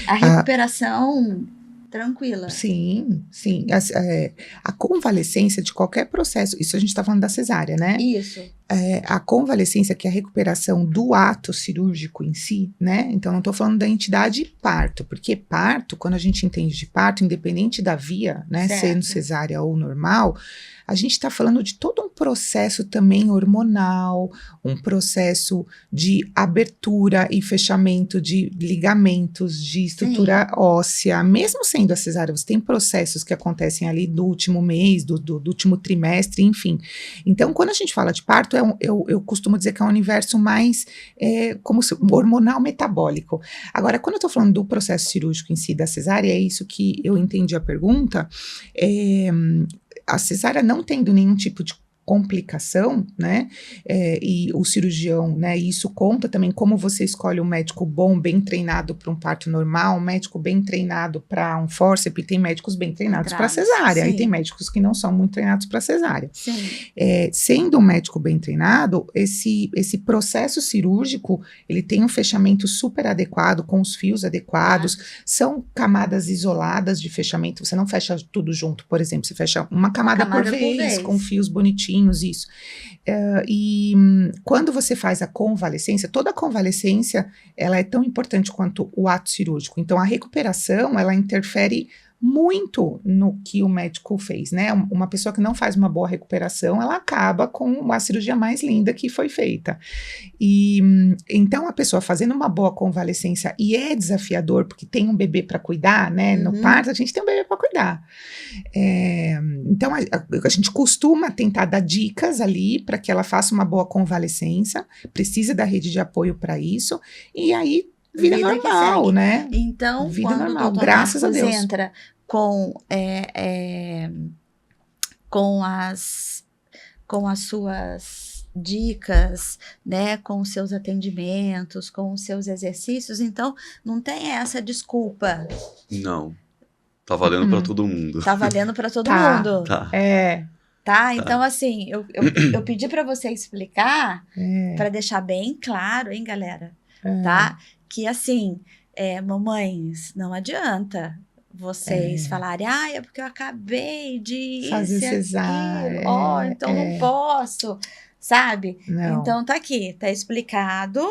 A recuperação... tranquila. Sim. A convalescência de qualquer processo, isso a gente está falando da cesárea, né? Isso. A convalescência, que é a recuperação do ato cirúrgico em si, né? Então, não estou falando da entidade parto, porque parto, quando a gente entende de parto, independente da via, né? Sendo cesárea ou normal, a gente está falando de todo um processo também hormonal, um processo de abertura e fechamento de ligamentos, de estrutura óssea. Mesmo sendo a cesárea, você tem processos que acontecem ali do último mês, do último trimestre, enfim. Então, quando a gente fala de parto, eu costumo dizer que é um universo mais como hormonal metabólico. Agora, quando eu estou falando do processo cirúrgico em si da cesárea, é isso que eu entendi a pergunta, a cesárea não tendo nenhum tipo de complicação, né, e o cirurgião, né, e isso conta também como você escolhe um médico bom, bem treinado para um parto normal, um médico bem treinado para um fórceps, e tem médicos bem treinados para cesárea, e tem médicos que não são muito treinados para cesárea. Sendo um médico bem treinado, esse processo cirúrgico, ele tem um fechamento super adequado, com os fios adequados, são camadas isoladas de fechamento, você não fecha tudo junto, por exemplo, você fecha uma camada por vez, com fios bonitinhos, isso. E quando você faz a convalescência, toda a convalescência, ela é tão importante quanto o ato cirúrgico. Então, a recuperação, ela interfere muito no que o médico fez, né? Uma pessoa que não faz uma boa recuperação, ela acaba com a cirurgia mais linda que foi feita. E então, a pessoa fazendo uma boa convalescência, e é desafiador, porque tem um bebê para cuidar, né? No parto, a gente tem um bebê para cuidar. Então, a gente costuma tentar dar dicas ali para que ela faça uma boa convalescência, precisa da rede de apoio para isso, e aí vida normal, né? Então, vida quando normal, o Dr. graças a Deus. Entra com as suas dicas, né, com os seus atendimentos, com os seus exercícios, então não tem essa desculpa. Não. Tá valendo para todo mundo. Tá valendo para todo mundo. Tá. Então, assim, eu pedi para você explicar, para deixar bem claro, hein, galera? Tá? Que, assim, mamães, não adianta vocês falarem, é porque eu acabei de fazer cesárea. Então não posso, sabe? Não. Então, tá aqui, tá explicado,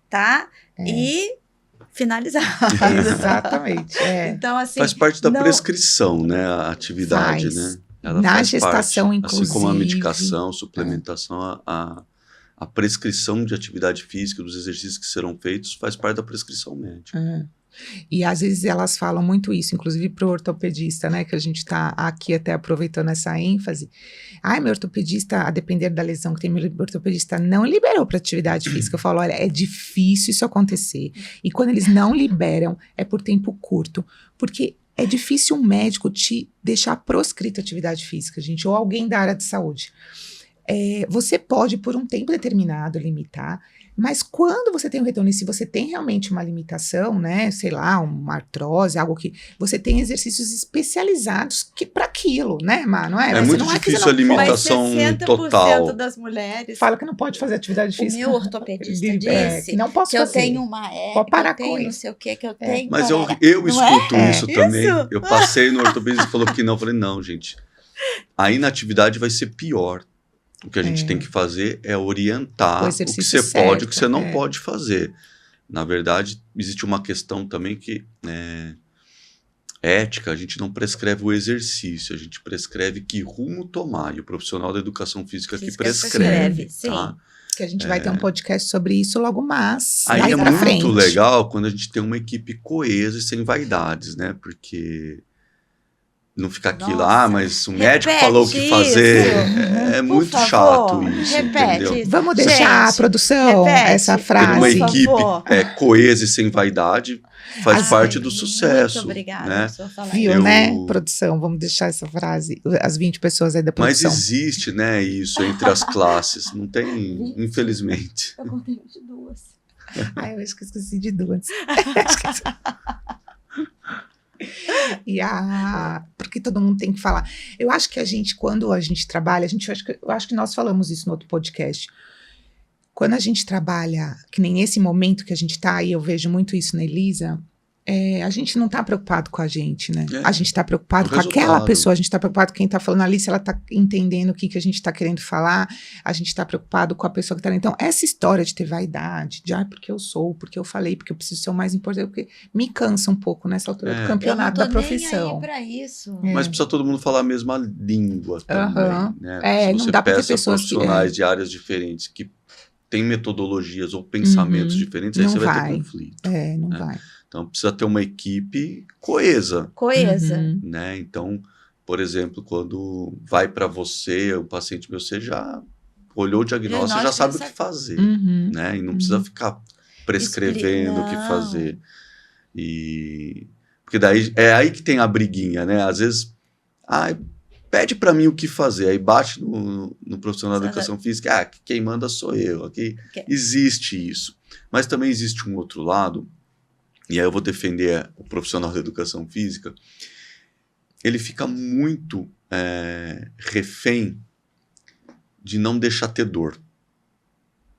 tá? E finalizado. Exatamente. Então, assim, faz parte da prescrição, né? A atividade, né? Ela na gestação, parte, inclusive. Assim como a medicação, suplementação, a prescrição de atividade física, dos exercícios que serão feitos, faz parte da prescrição médica. E às vezes elas falam muito isso, inclusive para o ortopedista, né? Que a gente está aqui até aproveitando essa ênfase. Meu ortopedista, a depender da lesão que tem, meu ortopedista não liberou para atividade física. Eu falo, olha, é difícil isso acontecer. E quando eles não liberam, é por tempo curto. Porque é difícil um médico te deixar proscrito atividade física, gente, ou alguém da área de saúde. você pode, por um tempo determinado, limitar, mas quando você tem um retorno, e se você tem realmente uma limitação, né, sei lá, uma artrose, algo que você tem exercícios especializados para aquilo, né, Mar? Não é? É muito difícil a limitação total. 60% das mulheres fala que não pode fazer atividade física. O meu ortopedista disse que não posso que fazer. eu tenho uma hérnia, pode parar que eu tenho com não isso. sei o que eu tenho. Mas eu escuto isso também. Isso? Eu passei no ortopedista e falou que não. Eu falei, não, gente. A inatividade vai ser pior. O que a gente tem que fazer é orientar o que você pode e o que você não pode fazer. Na verdade, existe uma questão também que ética, a gente não prescreve o exercício, a gente prescreve que rumo tomar. E o profissional da educação física que prescreve. Tá? Sim. Que a gente vai ter um podcast sobre isso logo mais. Aí é muito frente. legal quando a gente tem uma equipe coesa e sem vaidades, né? Porque não fica aquilo, mas o médico falou o que fazer. É muito chato isso, entendeu? Vamos deixar a produção, essa frase. Ter uma equipe coesa e sem vaidade faz parte do sucesso. Muito obrigada, né? Viu, né, produção? Vamos deixar essa frase, as 20 pessoas aí da produção. Mas existe, né, isso entre as classes. Não tem, infelizmente. Eu contei 22. Eu esqueci de 2. Porque todo mundo tem que falar. Eu acho que quando a gente trabalha, eu acho que nós falamos isso no outro podcast. Quando a gente trabalha, que nem nesse momento que a gente tá aí, eu vejo muito isso na Elisa, a gente não tá preocupado com a gente, né? A gente tá preocupado com aquela pessoa, a gente tá preocupado com quem tá falando ali, se ela tá entendendo o que a gente tá querendo falar, a gente tá preocupado com a pessoa que tá ali. Então, essa história de ter vaidade, de porque eu sou, porque eu falei, porque eu preciso ser o mais importante, porque me cansa um pouco nessa altura do campeonato da profissão. Nem aí pra isso. Mas precisa todo mundo falar a mesma língua também, né? Se você não dá pra ter pessoas profissionais de áreas diferentes que têm metodologias ou pensamentos diferentes, aí você vai ter conflito. Não vai. Então, precisa ter uma equipe coesa. Né? Então, por exemplo, quando vai para você, o paciente meu, você já olhou o diagnóstico, você já sabe o que fazer. Né? E não precisa ficar prescrevendo o que fazer. Porque daí é aí que tem a briguinha, né? Às vezes, pede para mim o que fazer. Aí bate no profissional da educação física, quem manda sou eu. Aqui existe isso. Mas também existe um outro lado. E aí eu vou defender o profissional da educação física, ele fica muito refém de não deixar ter dor.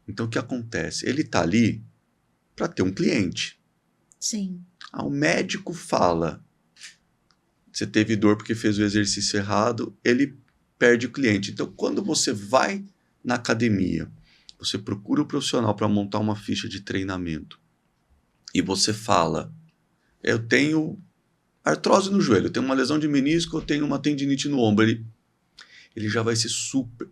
Então o que acontece? Ele está ali para ter um cliente. Sim. O médico fala, você teve dor porque fez o exercício errado, ele perde o cliente. Então quando você vai na academia, você procura o profissional para montar uma ficha de treinamento, e você fala, eu tenho artrose no joelho, eu tenho uma lesão de menisco, eu tenho uma tendinite no ombro. Ele já vai ser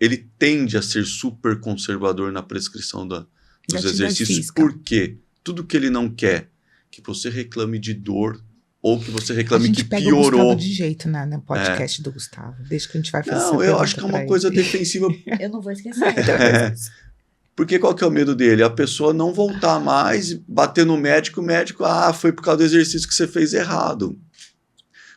ele tende a ser super conservador na prescrição dos exercícios, porque tudo que ele não quer que você reclame de dor ou que você reclame que piorou. A gente pega o Gustavo de jeito no podcast do Gustavo, desde que a gente vai fazer Não, eu acho que é uma coisa defensiva. Eu não vou esquecer. Porque qual que é o medo dele? A pessoa não voltar mais, bater no médico, o médico, foi por causa do exercício que você fez errado.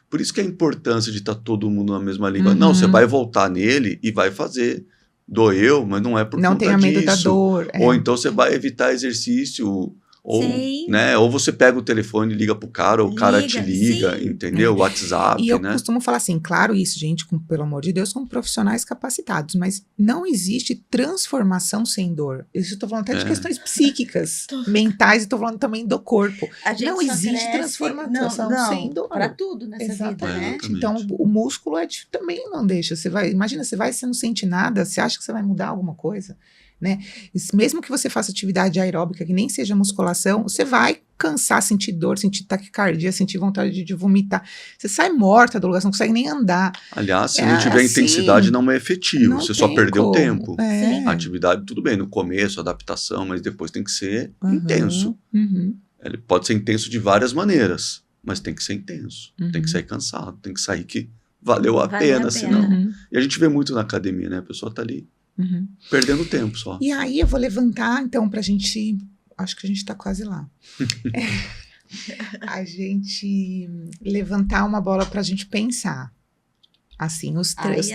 Por isso que a importância de estar todo mundo na mesma língua. Não, você vai voltar nele e vai fazer. Doeu, mas não é por conta disso. Não tenha medo da dor. Ou então você vai evitar exercício, ou você pega o telefone e liga pro cara, ou o cara te liga, entendeu? WhatsApp, E eu costumo falar assim, claro isso, gente, pelo amor de Deus, são profissionais capacitados, mas não existe transformação sem dor. Isso eu tô falando até de questões psíquicas, mentais, e tô falando também do corpo. Não existe transformação sem dor. Para tudo nessa vida, né? Então, o músculo também não deixa. Imagina, você não sente nada, você acha que você vai mudar alguma coisa? Né? Mesmo que você faça atividade aeróbica, que nem seja musculação, você vai cansar, sentir dor, sentir taquicardia, sentir vontade de vomitar. Você sai morta do lugar, você não consegue nem andar. Aliás, se não tiver intensidade, não é efetivo. Você só perdeu tempo. A atividade, tudo bem, no começo, adaptação, mas depois tem que ser intenso. Ele pode ser intenso de várias maneiras, mas tem que ser intenso. Tem que sair cansado, tem que sair que valeu a pena. Senão. E a gente vê muito na academia, né? A pessoa tá ali perdendo tempo só. E aí eu vou levantar, então, pra gente... Acho que a gente tá quase lá. A gente levantar uma bola pra gente pensar. Assim, os três.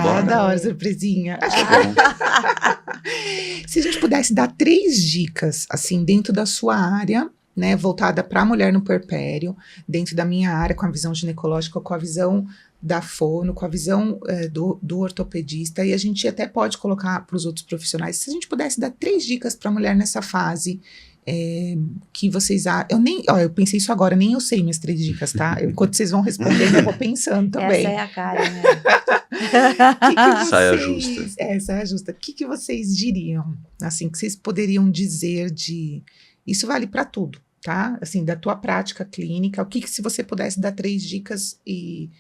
Bora. Da hora, surpresinha. Bom. Se a gente pudesse dar 3 dicas, assim, dentro da sua área, né, voltada para a mulher no puerpério, dentro da minha área, com a visão ginecológica, com a visão da fono, com a visão do ortopedista, e a gente até pode colocar para os outros profissionais, se a gente pudesse dar 3 dicas para a mulher nessa fase, que vocês... eu pensei isso agora, nem eu sei minhas 3 dicas, tá? Enquanto vocês vão respondendo, eu vou pensando também. Essa é a cara, né? Saia justa. Saia justa. O que vocês diriam, assim, que vocês poderiam dizer de... Isso vale para tudo, tá? Assim, da tua prática clínica, se você pudesse dar 3 dicas e...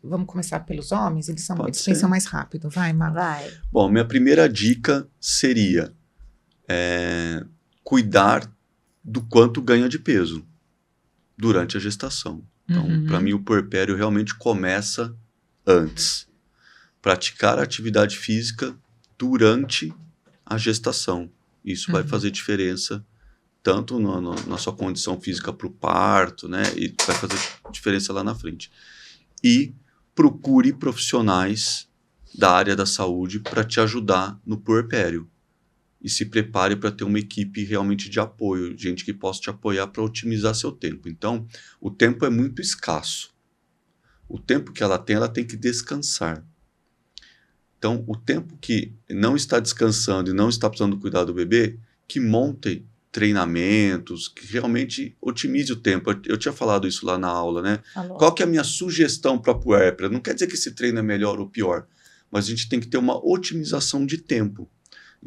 Vamos começar pelos homens? Eles pensam mais rápido. Vai, Má. Vai. Bom, minha primeira dica seria cuidar do quanto ganha de peso durante a gestação. Então, para mim, o puerpério realmente começa antes. Praticar a atividade física durante a gestação. Isso vai fazer diferença tanto na sua condição física para o parto, né? E vai fazer diferença lá na frente. E procure profissionais da área da saúde para te ajudar no puerpério. E se prepare para ter uma equipe realmente de apoio, gente que possa te apoiar para otimizar seu tempo. Então, o tempo é muito escasso. O tempo que ela tem que descansar. Então, o tempo que não está descansando e não está precisando cuidar do bebê, que monte treinamentos, que realmente otimize o tempo. Eu tinha falado isso lá na aula, né? Falou. Qual que é a minha sugestão para a puérpera? Não quer dizer que esse treino é melhor ou pior, mas a gente tem que ter uma otimização de tempo.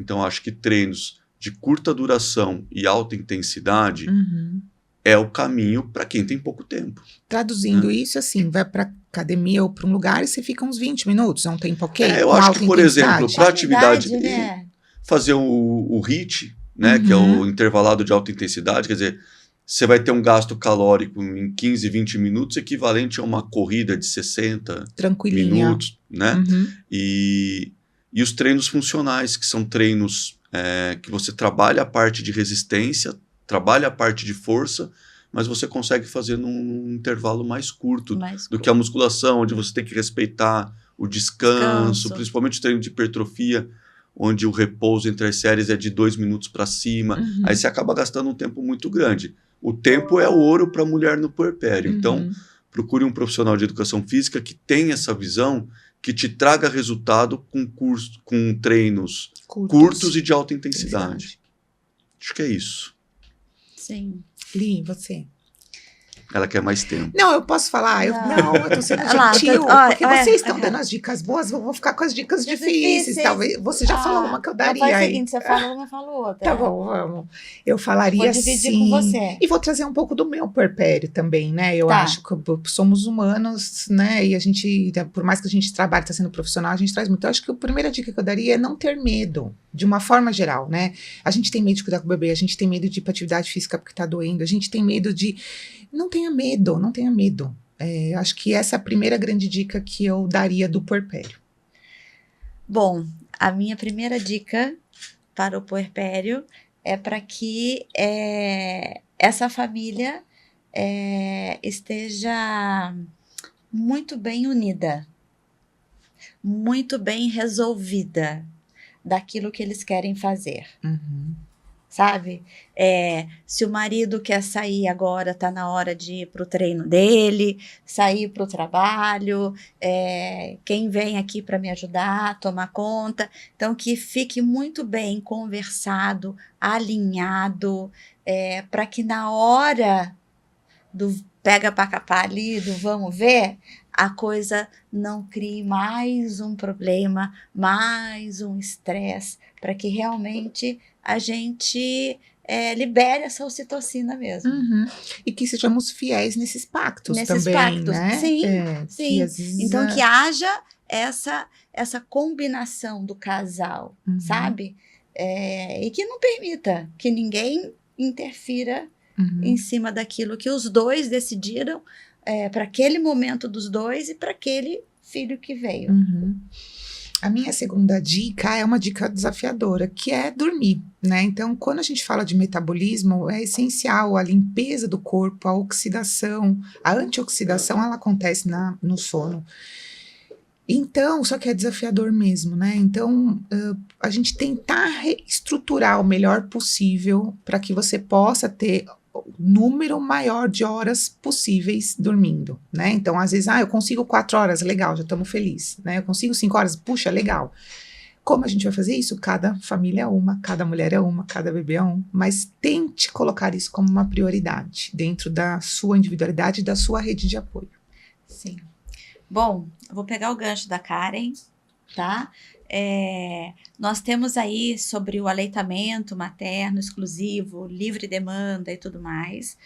Então, acho que treinos de curta duração e alta intensidade é o caminho para quem tem pouco tempo. Traduzindo isso, assim, vai para academia ou para um lugar e você fica uns 20 minutos, é um tempo ok? Eu acho que, por exemplo, para atividade, né? fazer o HIIT, né, que é o intervalado de alta intensidade, quer dizer, você vai ter um gasto calórico em 15, 20 minutos equivalente a uma corrida de 60 minutos, né? E os treinos funcionais, que são treinos que você trabalha a parte de resistência, trabalha a parte de força, mas você consegue fazer num intervalo mais curto do que a musculação, onde você tem que respeitar o descanso. Principalmente o treino de hipertrofia, onde o repouso entre as séries é de 2 minutos para cima. Aí você acaba gastando um tempo muito grande. O tempo é ouro para a mulher no puerpério. Então, procure um profissional de educação física que tenha essa visão, que te traga resultado com treinos curtos e de alta intensidade. Acho que é isso. Sim. Li, você? Ela quer mais tempo. Não, eu posso falar. Eu tô sendo gentil, porque vocês estão dando as dicas boas, eu vou ficar com as dicas difíceis. Talvez você já falou uma que eu daria. Faz o seguinte, você falou uma, falou outra. Tá bom, vamos. Eu falaria assim. Vou dividir com você. E vou trazer um pouco do meu puerpério também, né? Eu acho que somos humanos, né? E a gente, por mais que a gente trabalhe, está sendo profissional, a gente traz muito. Eu acho que a primeira dica que eu daria é não ter medo, de uma forma geral, né? A gente tem medo de cuidar com o bebê, a gente tem medo de ir pra atividade física porque tá doendo, a gente tem medo de... Não tenha medo, não tenha medo. Acho que essa é a primeira grande dica que eu daria do puerpério. Bom, a minha primeira dica para o puerpério é para que essa família esteja muito bem unida, muito bem resolvida daquilo que eles querem fazer. Sabe? Se o marido quer sair agora, tá na hora de ir pro treino dele, sair pro trabalho, quem vem aqui para me ajudar, tomar conta. Então, que fique muito bem conversado, alinhado, para que na hora do pega pra capar ali, do vamos ver, a coisa não crie mais um problema, mais um estresse, para que realmente a gente libere essa ocitocina mesmo. E que sejamos fiéis nesses pactos nesses também, pactos, né? Sim. Vezes, então, que haja essa combinação do casal, sabe? E que não permita que ninguém interfira em cima daquilo que os dois decidiram para aquele momento dos dois e para aquele filho que veio. A minha segunda dica é uma dica desafiadora, que é dormir, né? Então, quando a gente fala de metabolismo, é essencial a limpeza do corpo, a oxidação, a antioxidação, ela acontece no sono. Então, só que é desafiador mesmo, né? Então, a gente tentar reestruturar o melhor possível para que você possa ter o número maior de horas possíveis dormindo, né? Então, às vezes, eu consigo 4 horas, legal, já estamos felizes, né? Eu consigo 5 horas, puxa, legal. Como a gente vai fazer isso? Cada família é uma, cada mulher é uma, cada bebê é um, mas tente colocar isso como uma prioridade dentro da sua individualidade e da sua rede de apoio. Sim. Bom, eu vou pegar o gancho da Karen, tá? Nós temos aí sobre o aleitamento materno exclusivo, livre demanda e tudo mais.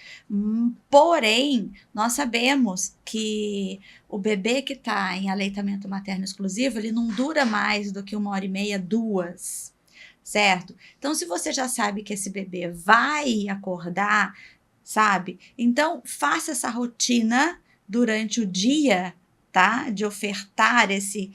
Porém, nós sabemos que o bebê que está em aleitamento materno exclusivo, ele não dura mais do que 1h30, 2, certo? Então, se você já sabe que esse bebê vai acordar, sabe? Então, faça essa rotina durante o dia, tá? De ofertar esse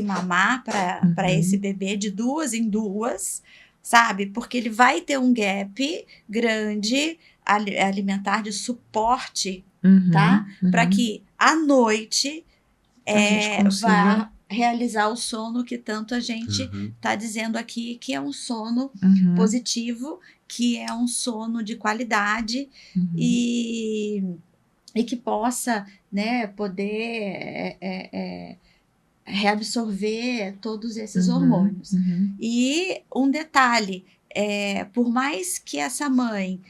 mamar para esse bebê de 2 em 2, sabe? Porque ele vai ter um gap grande alimentar de suporte, tá? Para que à noite vá realizar o sono que tanto a gente tá dizendo aqui, que é um sono positivo, que é um sono de qualidade e que possa, né, poder reabsorver todos esses hormônios. E um detalhe, por mais que essa mãe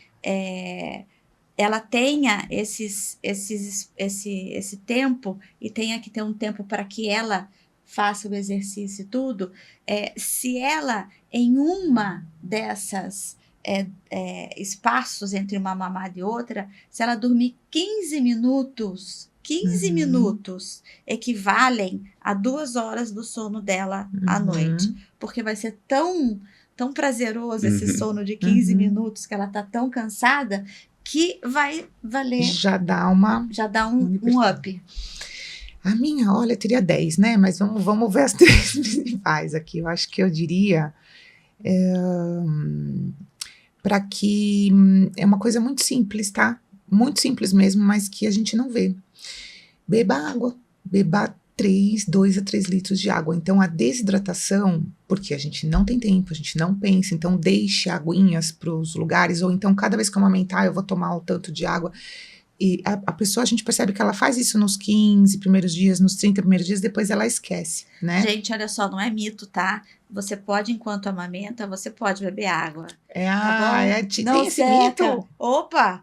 ela tenha esse tempo e tenha que ter um tempo para que ela faça o exercício e tudo, se ela em uma dessas espaços entre uma mamada e outra, se ela dormir 15 minutos, 15 minutos equivalem a 2 horas do sono dela à noite, porque vai ser tão prazeroso esse sono de 15 minutos, que ela tá tão cansada, que vai valer. Já dá um up. A minha, olha, teria 10, né? Mas vamos ver as 3 principais aqui. Eu acho que eu diria para que é uma coisa muito simples, tá? Muito simples mesmo, mas que a gente não vê. Beba água, beba 2 a 3 litros de água. Então, a desidratação, porque a gente não tem tempo, a gente não pensa, então deixe aguinhas para os lugares, ou então cada vez que eu amamentar eu vou tomar o tanto de água. E a pessoa, a gente percebe que ela faz isso nos 15 primeiros dias, nos 30 primeiros dias, depois ela esquece, né? Gente, olha só, não é mito, tá? Você pode, enquanto amamenta, você pode beber água. Tem esse mito? Opa!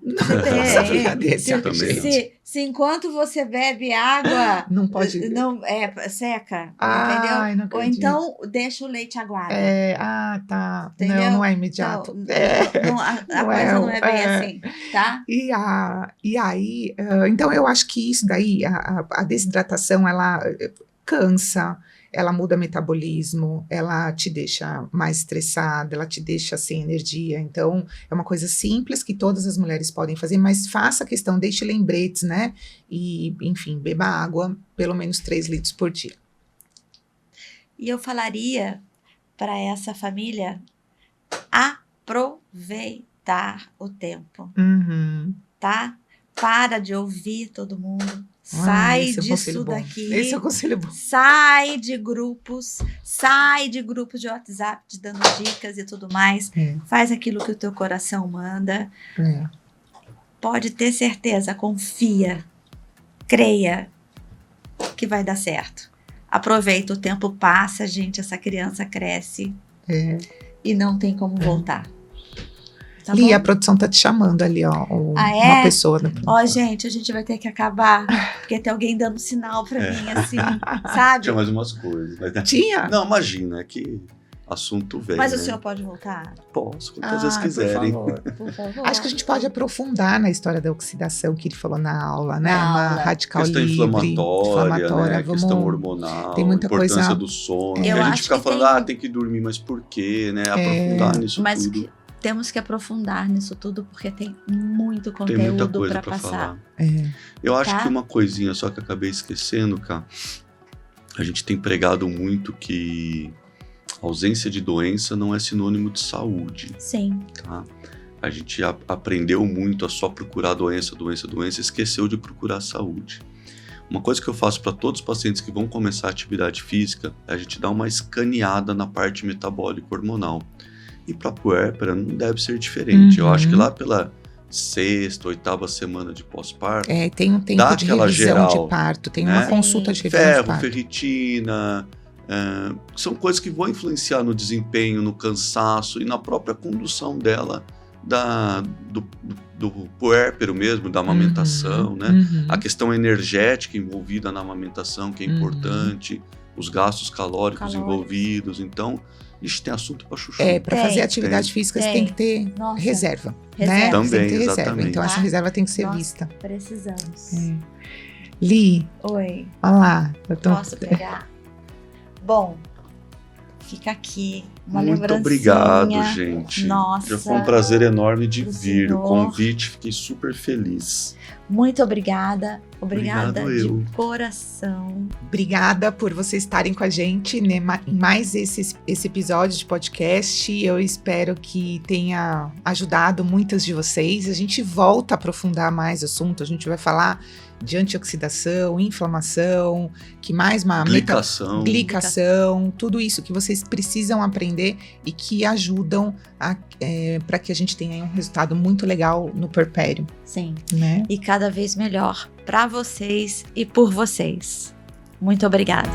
Se enquanto você bebe água... Não pode... Não, seca, entendeu? Não ou então, deixa o leite aguado. Tá. Entendeu? Não é imediato. A coisa não é bem assim, tá? E aí, então eu acho que isso daí, a desidratação, ela cansa, ela muda metabolismo, ela te deixa mais estressada, ela te deixa sem energia. Então, é uma coisa simples que todas as mulheres podem fazer, mas faça a questão, deixe lembretes, né? E, enfim, beba água, pelo menos 3 litros por dia. E eu falaria para essa família aproveitar o tempo, tá? Para de ouvir todo mundo. Sai disso daqui. Esse é o conselho bom. Sai de grupos de WhatsApp te dando dicas e tudo mais. Faz aquilo que o teu coração manda. Pode ter certeza, confia, creia que vai dar certo. Aproveita, o tempo passa, gente, essa criança cresce e não tem como voltar. Tá Li, bom? a produção tá te chamando ali, ó. Uma pessoa. Gente, a gente vai ter que acabar, porque tem alguém dando sinal pra mim, assim, sabe? Tinha mais umas coisas. Mas... Tinha? Não, imagina, é que assunto velho. Mas né? o senhor pode voltar? Posso, quantas vezes quiserem. Por favor. Acho que a gente pode aprofundar na história da oxidação que ele falou na aula, né? Na Uma radical questão livre, inflamatória, né? Questão hormonal, tem muita importância coisa... do sono. Eu a gente acho fica que falando, tem que dormir, mas por quê, né? Aprofundar nisso mas tudo. Temos que aprofundar nisso tudo, porque tem muito Tem muita conteúdo coisa para pra passar. falar. Eu acho que uma coisinha só que eu acabei esquecendo, cara. A gente tem pregado muito que ausência de doença não é sinônimo de saúde. Sim. Tá? A gente aprendeu muito a só procurar doença, esqueceu de procurar saúde. Uma coisa que eu faço para todos os pacientes que vão começar a atividade física, é a gente dá uma escaneada na parte metabólica hormonal. E para puérpera não deve ser diferente. Eu acho que lá pela 6ª, 8ª semana de pós-parto, tem um tempo de revisão geral, de parto, tem uma consulta de revisão de parto. Ferritina, são coisas que vão influenciar no desempenho, no cansaço e na própria condução dela do puérpero mesmo, da amamentação, né? A questão energética envolvida na amamentação, que é importante, os gastos calóricos envolvidos. Então, a gente tem assunto para chuchu. Para fazer atividade física, você tem que ter reserva, né? Também, tem que ter exatamente. reserva. Então, essa reserva tem que ser vista. Precisamos. Li. Oi. Olha lá. Posso pegar? Bom, fica aqui uma Muito lembrancinha. obrigado, gente. Nossa. Já foi um prazer enorme de vir. Senhor. O convite, fiquei super feliz. Muito obrigada. Obrigada Obrigado, de coração. Obrigada por vocês estarem com a gente, né, em mais esse episódio de podcast. Eu espero que tenha ajudado muitas de vocês. A gente volta a aprofundar mais o assunto. A gente vai falar de antioxidação, inflamação, que mais uma glicação, tudo isso que vocês precisam aprender e que ajudam para que a gente tenha um resultado muito legal no puerpério. Sim, né? E cada vez melhor para vocês e por vocês. Muito obrigada.